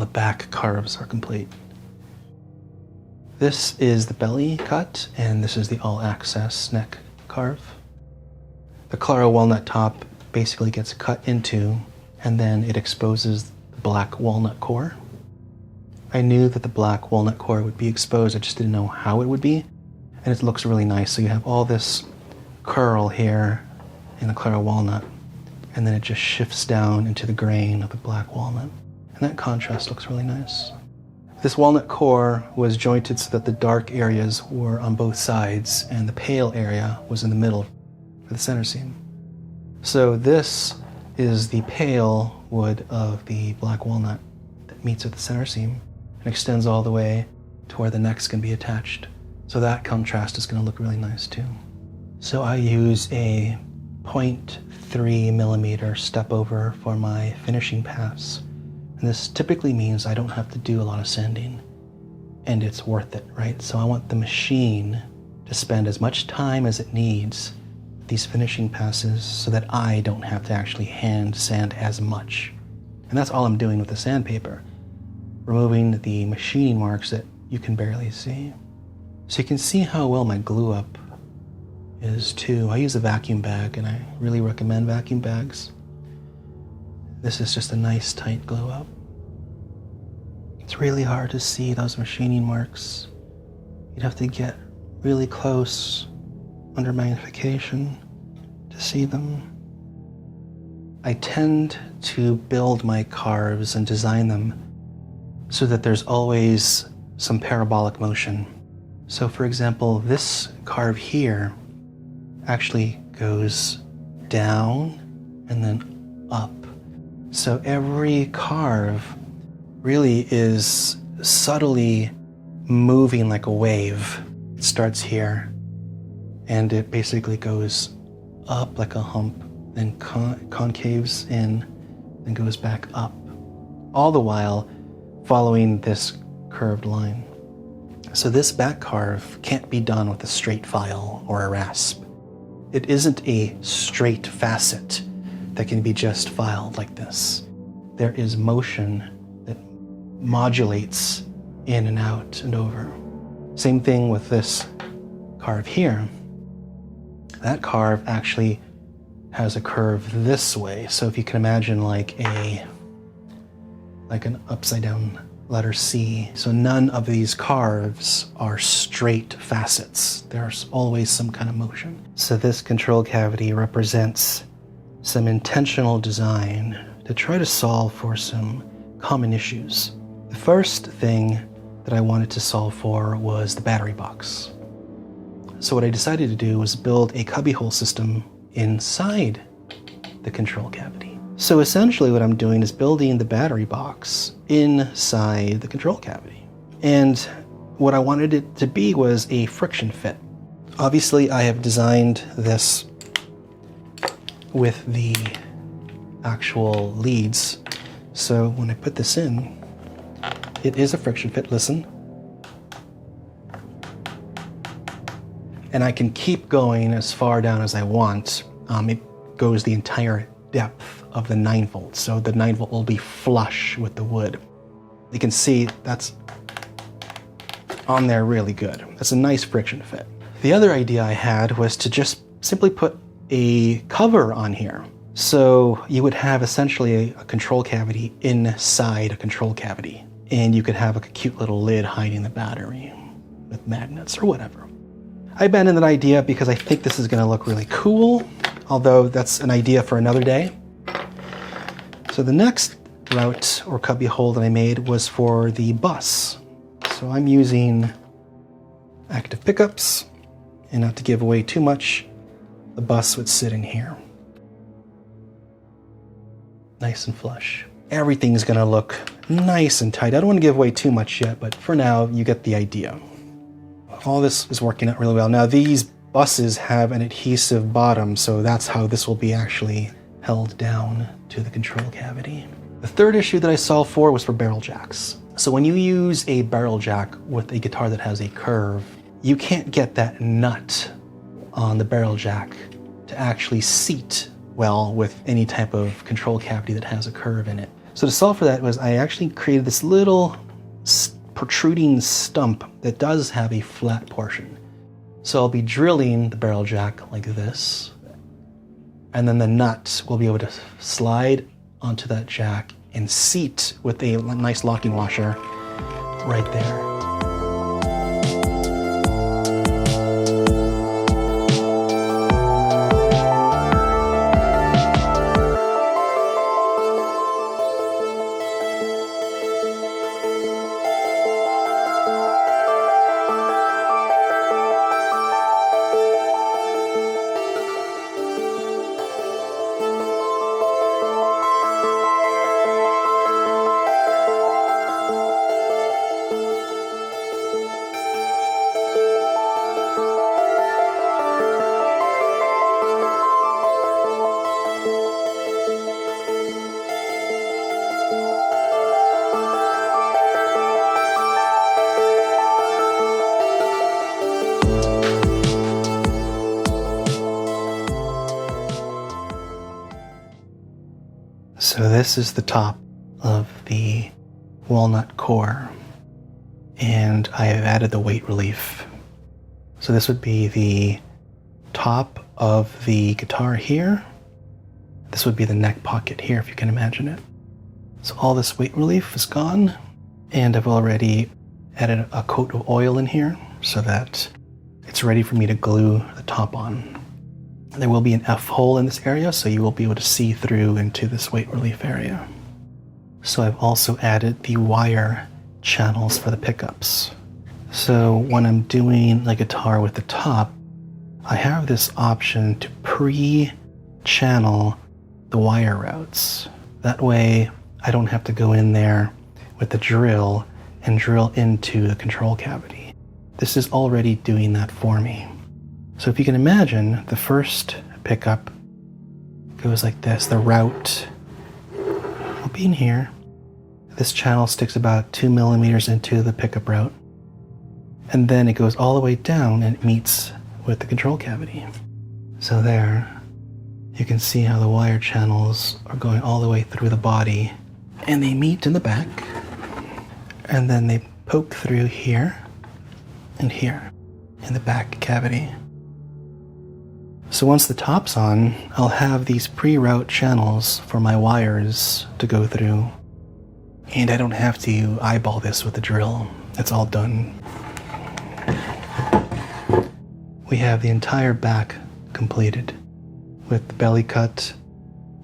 the back carves are complete. This is the belly cut, and this is the all-access neck carve. The Claro walnut top basically gets cut into, and then it exposes the black walnut core. I knew that the black walnut core would be exposed, I just didn't know how it would be, and it looks really nice. So you have all this curl here in the Claro walnut, and then it just shifts down into the grain of the black walnut. And that contrast looks really nice. This walnut core was jointed so that the dark areas were on both sides and the pale area was in the middle for the center seam. So this is the pale wood of the black walnut that meets with the center seam and extends all the way to where the necks can be attached. So that contrast is going to look really nice too. So I use a 0.3 millimeter step over for my finishing pass. And this typically means I don't have to do a lot of sanding, and it's worth it, right? So I want the machine to spend as much time as it needs with these finishing passes so that I don't have to actually hand sand as much. And that's all I'm doing with the sandpaper, removing the machining marks that you can barely see. So you can see how well my glue up is too. I use a vacuum bag, and I really recommend vacuum bags. This is just a nice tight glue up. It's really hard to see those machining marks. You'd have to get really close under magnification to see them. I tend to build my carves and design them so that there's always some parabolic motion. So for example, this carve here actually goes down and then up. So every carve really is subtly moving like a wave. It starts here, and it basically goes up like a hump, then concaves in, then goes back up, all the while following this curved line. So this back carve can't be done with a straight file or a rasp. It isn't a straight facet that can be just filed like this. There is motion that modulates in and out and over. Same thing with this carve here. That carve actually has a curve this way. So if you can imagine like an upside down letter C. So none of these carves are straight facets. There's always some kind of motion. So this control cavity represents some intentional design to try to solve for some common issues. The first thing that I wanted to solve for was the battery box. So what I decided to do was build a cubbyhole system inside the control cavity. So essentially what I'm doing is building the battery box inside the control cavity. And what I wanted it to be was a friction fit. Obviously I have designed this with the actual leads. So when I put this in, it is a friction fit, listen. And I can keep going as far down as I want. It goes the entire depth of the 9 volt. So the 9 volt will be flush with the wood. You can see that's on there really good. That's a nice friction fit. The other idea I had was to just simply put a cover on here. So you would have essentially a control cavity inside a control cavity. And you could have a cute little lid hiding the battery with magnets or whatever. I abandoned that idea because I think this is going to look really cool, although that's an idea for another day. So the next route or cubby hole that I made was for the bus. So I'm using active pickups, and not to give away too much, the bus would sit in here. Nice and flush. Everything's gonna look nice and tight. I don't want to give away too much yet, but for now, you get the idea. All this is working out really well. Now these buses have an adhesive bottom, so that's how this will be actually held down to the control cavity. The third issue that I solved for was for barrel jacks. So when you use a barrel jack with a guitar that has a curve, you can't get that nut on the barrel jack to actually seat well with any type of control cavity that has a curve in it. So to solve for that was I actually created this little protruding stump that does have a flat portion. So I'll be drilling the barrel jack like this, and then the nut will be able to slide onto that jack and seat with a nice locking washer right there. So this is the top of the walnut core, and I have added the weight relief. So this would be the top of the guitar here. This would be the neck pocket here, if you can imagine it. So all this weight relief is gone, and I've already added a coat of oil in here so that it's ready for me to glue the top on. There will be an F hole in this area, so you will be able to see through into this weight relief area. So I've also added the wire channels for the pickups. So when I'm doing the guitar with the top, I have this option to pre-channel the wire routes. That way I don't have to go in there with the drill and drill into the control cavity. This is already doing that for me. So if you can imagine, the first pickup goes like this. The route will be in here. This channel sticks about 2 millimeters into the pickup route. And then it goes all the way down and it meets with the control cavity. So there, you can see how the wire channels are going all the way through the body, and they meet in the back, and then they poke through here and here in the back cavity. So once the top's on, I'll have these pre-route channels for my wires to go through, and I don't have to eyeball this with a drill. It's all done. We have the entire back completed with the belly cut,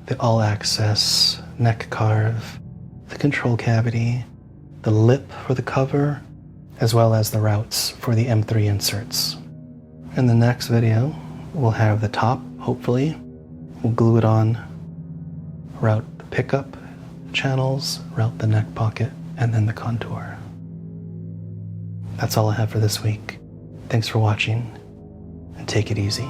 the all-access neck carve, the control cavity, the lip for the cover, as well as the routes for the M3 inserts. In the next video, we'll have the top, hopefully. We'll glue it on, route the pickup channels, route the neck pocket, and then the contour. That's all I have for this week. Thanks for watching, and take it easy.